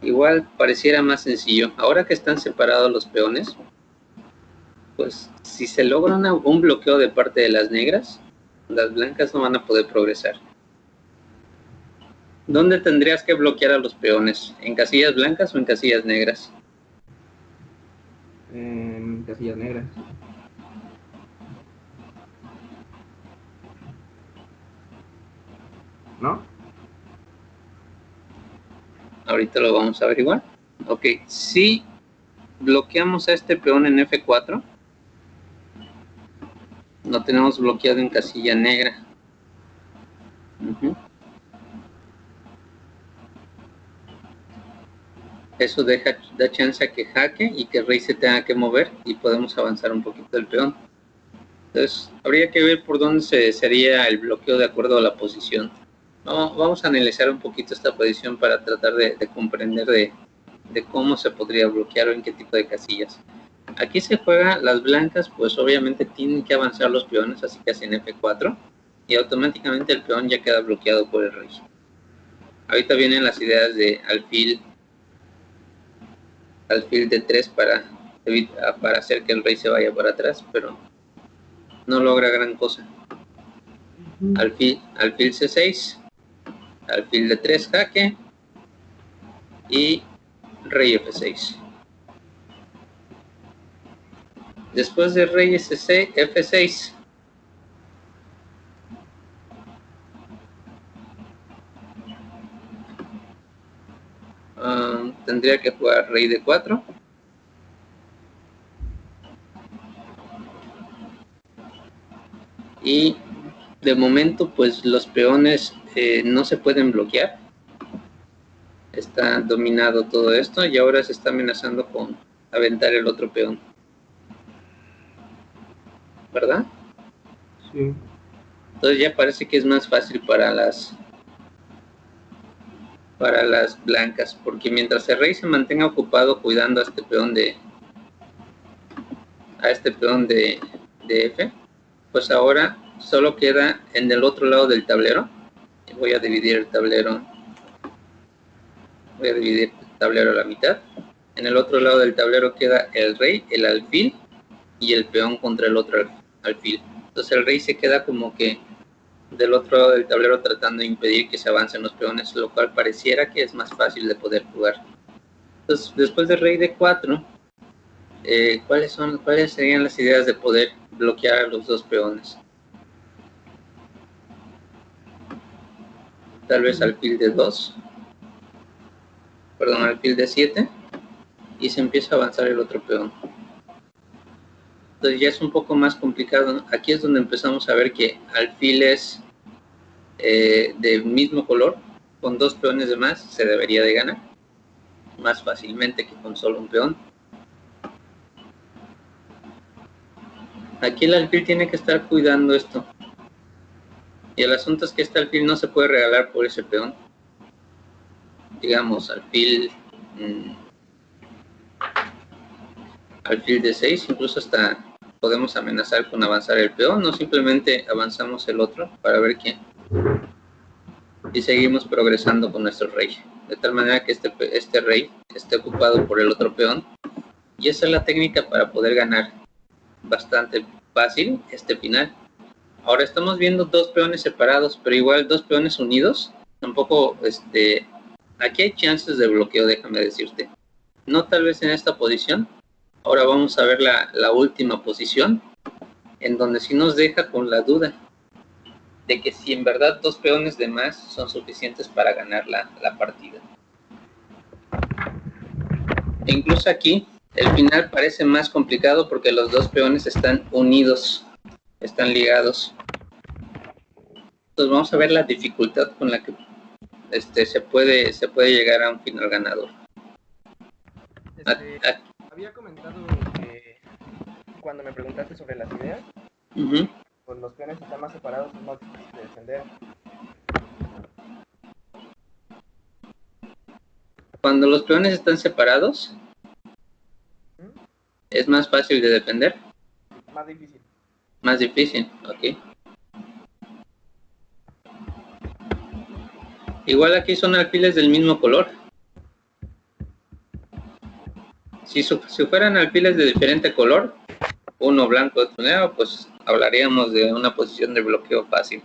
igual pareciera más sencillo. Ahora que están separados los peones, pues si se logra un bloqueo de parte de las negras, las blancas no van a poder progresar. ¿Dónde tendrías que bloquear a los peones? ¿En casillas blancas o en casillas negras? En casillas negras. ¿No? Ahorita lo vamos a averiguar. Ok, si bloqueamos a este peón en F4, lo tenemos bloqueado en casilla negra. Eso da chance a que jaque y que el rey se tenga que mover y podemos avanzar un poquito el peón. Entonces, habría que ver por dónde sería el bloqueo de acuerdo a la posición. Vamos a analizar un poquito esta posición para tratar de comprender de cómo se podría bloquear o en qué tipo de casillas. Aquí se juega las blancas, pues obviamente tienen que avanzar los peones, así que hacen F4 y automáticamente el peón ya queda bloqueado por el rey. Ahorita vienen las ideas de alfil de 3 para hacer que el rey se vaya para atrás, pero no logra gran cosa. Alfil C6, alfil de 3 jaque, y rey F6. Después de rey F6, tendría que jugar rey D4. Y de momento pues los peones no se pueden bloquear. Está dominado todo esto y ahora se está amenazando con aventar el otro peón, ¿verdad? Sí. Entonces ya parece que es más fácil para las blancas, porque mientras el rey se mantenga ocupado cuidando a este peón de F, pues ahora solo queda en el otro lado del tablero. Voy a dividir el tablero a la mitad. En el otro lado del tablero queda el rey, el alfil y el peón contra el otro alfil. Entonces el rey se queda como que del otro lado del tablero tratando de impedir que se avancen los peones, lo cual pareciera que es más fácil de poder jugar. Entonces, después del rey D4, ¿cuáles serían las ideas de poder bloquear a los dos peones? Tal vez alfil D2, perdón, alfil D7, y se empieza a avanzar el otro peón. Entonces ya es un poco más complicado, ¿no? Aquí es donde empezamos a ver que alfiles del mismo color, con dos peones de más, se debería de ganar más fácilmente que con solo un peón. Aquí el alfil tiene que estar cuidando esto. Y el asunto es que este alfil no se puede regalar por ese peón. Digamos, alfil de 6, incluso hasta podemos amenazar con avanzar el peón, no simplemente avanzamos el otro para ver quién. Y seguimos progresando con nuestro rey. De tal manera que este rey esté ocupado por el otro peón. Y esa es la técnica para poder ganar bastante fácil este final. Ahora estamos viendo dos peones separados, pero igual dos peones unidos. Tampoco, aquí hay chances de bloqueo, déjame decirte. No tal vez en esta posición. Ahora vamos a ver la última posición, en donde sí nos deja con la duda de que si en verdad dos peones de más son suficientes para ganar la partida. E incluso aquí el final parece más complicado porque los dos peones están unidos, están ligados. Entonces vamos a ver la dificultad con la que se puede llegar a un final ganador. Había comentado que cuando me preguntaste sobre las ideas, pues los peones están más separados, es más difícil de defender. Cuando los peones están separados, ¿es más fácil de defender? Más difícil. Más difícil, ok. Igual aquí son alfiles del mismo color. Si fueran alfiles de diferente color, uno blanco, otro negro, pues hablaríamos de una posición de bloqueo fácil.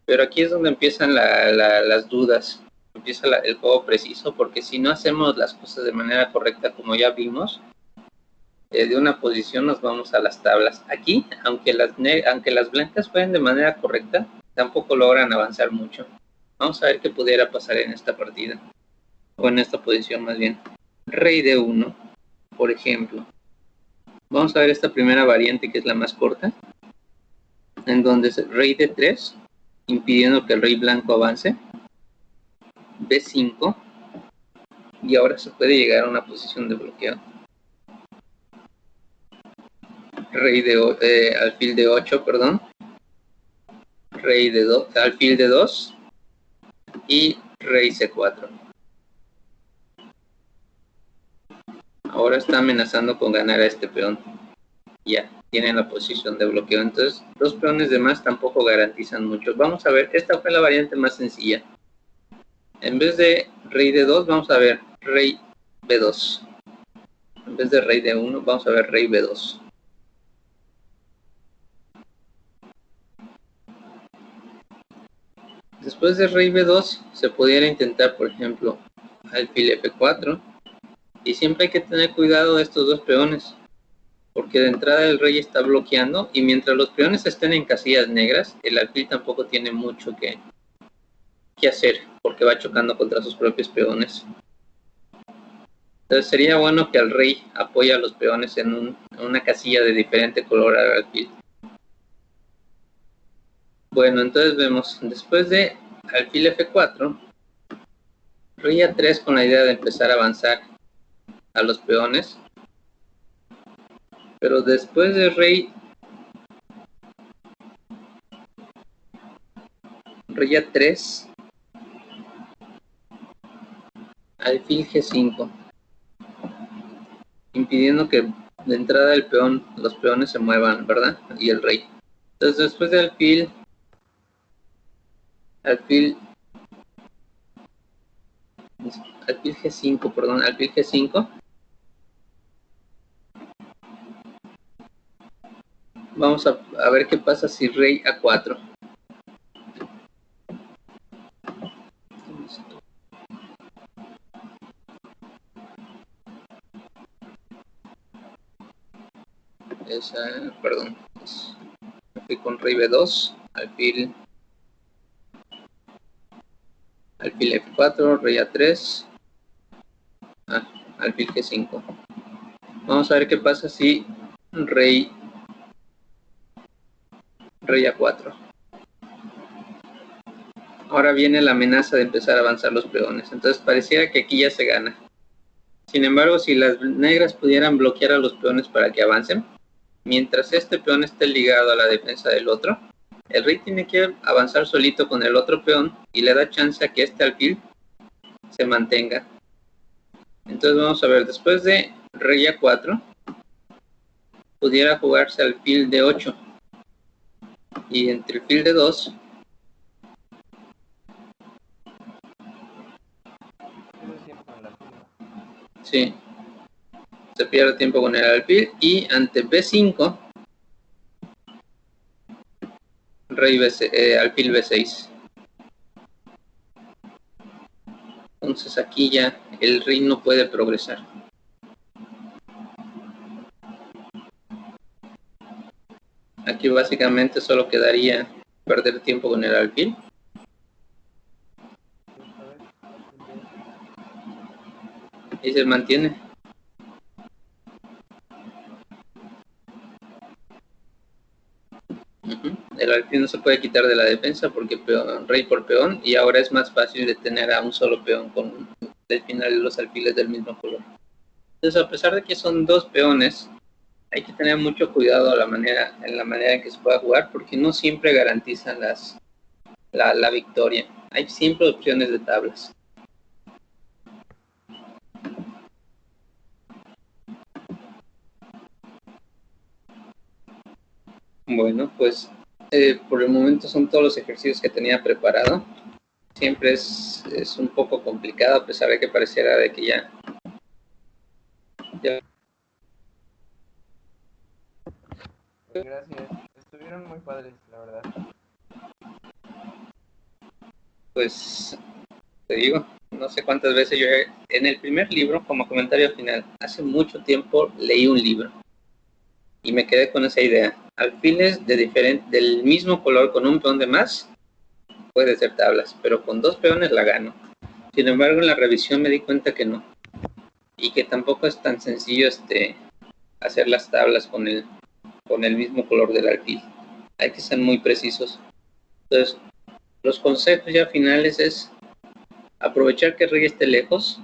Pero aquí es donde empiezan las dudas, empieza el juego preciso, porque si no hacemos las cosas de manera correcta, como ya vimos, de una posición nos vamos a las tablas. Aquí, aunque las blancas jueguen de manera correcta, tampoco logran avanzar mucho. Vamos a ver qué pudiera pasar en esta partida, o en esta posición más bien. Rey de 1, por ejemplo. Vamos a ver esta primera variante, que es la más corta, en donde es rey de 3, impidiendo que el rey blanco avance. B5, y ahora se puede llegar a una posición de bloqueo. Alfil de 8, perdón. Alfil de 2 y rey C4. Ahora está amenazando con ganar a este peón. Ya, tienen la posición de bloqueo. Entonces, dos peones de más tampoco garantizan mucho. Vamos a ver, esta fue la variante más sencilla. En vez de rey de 2, vamos a ver rey B2. En vez de rey de 1, vamos a ver rey B2. Después de rey B2, se pudiera intentar, por ejemplo, alfil F4, y siempre hay que tener cuidado de estos dos peones, porque de entrada el rey está bloqueando, y mientras los peones estén en casillas negras, el alfil tampoco tiene mucho que hacer, porque va chocando contra sus propios peones. Entonces sería bueno que el rey apoye a los peones en una casilla de diferente color al alfil. Bueno, entonces vemos, después de alfil F4, rey A3 con la idea de empezar a avanzar a los peones, pero después de rey A3, alfil G5, impidiendo que de entrada los peones se muevan, ¿verdad? Y el rey. Entonces después de alfil G5, perdón, alfil G5, vamos a ver qué pasa si rey A4. Perdón, fui con rey B2, alfil F4, rey A3, alfil G5. Vamos a ver qué pasa si rey A4. Ahora viene la amenaza de empezar a avanzar los peones, entonces pareciera que aquí ya se gana. Sin embargo, si las negras pudieran bloquear a los peones para que avancen, mientras este peón esté ligado a la defensa del otro, el rey tiene que avanzar solito con el otro peón y le da chance a que este alfil se mantenga. Entonces vamos a ver, después de rey A4, pudiera jugarse alfil D8, y entre alfil D2, sí, se pierde tiempo con el alfil, y ante B5, alfil B6. Entonces aquí ya el rey no puede progresar. Aquí básicamente solo quedaría perder tiempo con el alfil. Y se mantiene. El alfil no se puede quitar de la defensa porque rey por peón, y ahora es más fácil detener a un solo peón con el final de los alfiles del mismo color. Entonces, a pesar de que son dos peones, hay que tener mucho cuidado en la manera en que se pueda jugar, porque no siempre garantizan la victoria. Hay siempre opciones de tablas. Bueno, pues por el momento son todos los ejercicios que tenía preparado. Siempre es un poco complicado, a pesar de que pareciera de que ya. Gracias, estuvieron muy padres, la verdad. Pues te digo, no sé cuántas veces yo en el primer libro, como comentario final, hace mucho tiempo leí un libro y me quedé con esa idea. Alfiles del mismo color con un peón de más puede ser tablas, pero con dos peones la gano. Sin embargo, en la revisión me di cuenta que no, y que tampoco es tan sencillo hacer las tablas con el mismo color del alfil. Hay que ser muy precisos. Entonces, los consejos ya finales es aprovechar que el rey esté lejos,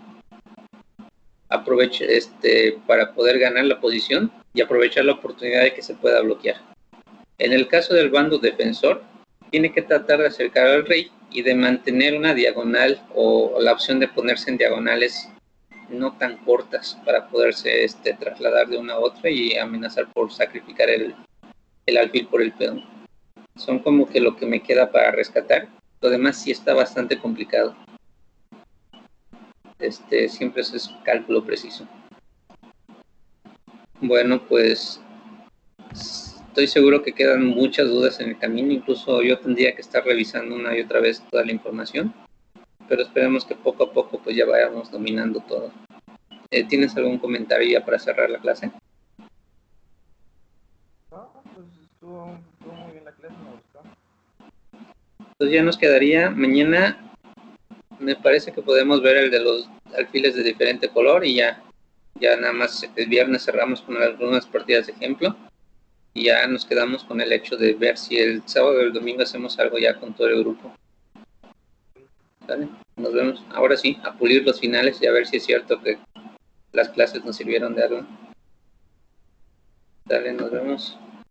para poder ganar la posición, y aprovechar la oportunidad de que se pueda bloquear. En el caso del bando defensor, tiene que tratar de acercar al rey y de mantener una diagonal, o la opción de ponerse en diagonales no tan cortas para poderse trasladar de una a otra y amenazar por sacrificar el alfil por el peón. Son como que lo que me queda para rescatar. Lo demás sí está bastante complicado. Siempre es cálculo preciso. Bueno, pues estoy seguro que quedan muchas dudas en el camino. Incluso yo tendría que estar revisando una y otra vez toda la información. pero esperemos que poco a poco pues ya vayamos dominando todo. ¿Tienes algún comentario ya para cerrar la clase? No, pues estuvo muy bien la clase, me gustó. Entonces ya nos quedaría mañana. Me parece que podemos ver el de los alfiles de diferente color y ya nada más el viernes cerramos con algunas partidas de ejemplo y ya nos quedamos con el hecho de ver si el sábado o el domingo hacemos algo ya con todo el grupo. ¿Vale? Nos vemos. Ahora sí, a pulir los finales y a ver si es cierto que las clases nos sirvieron de algo. Dale, nos vemos.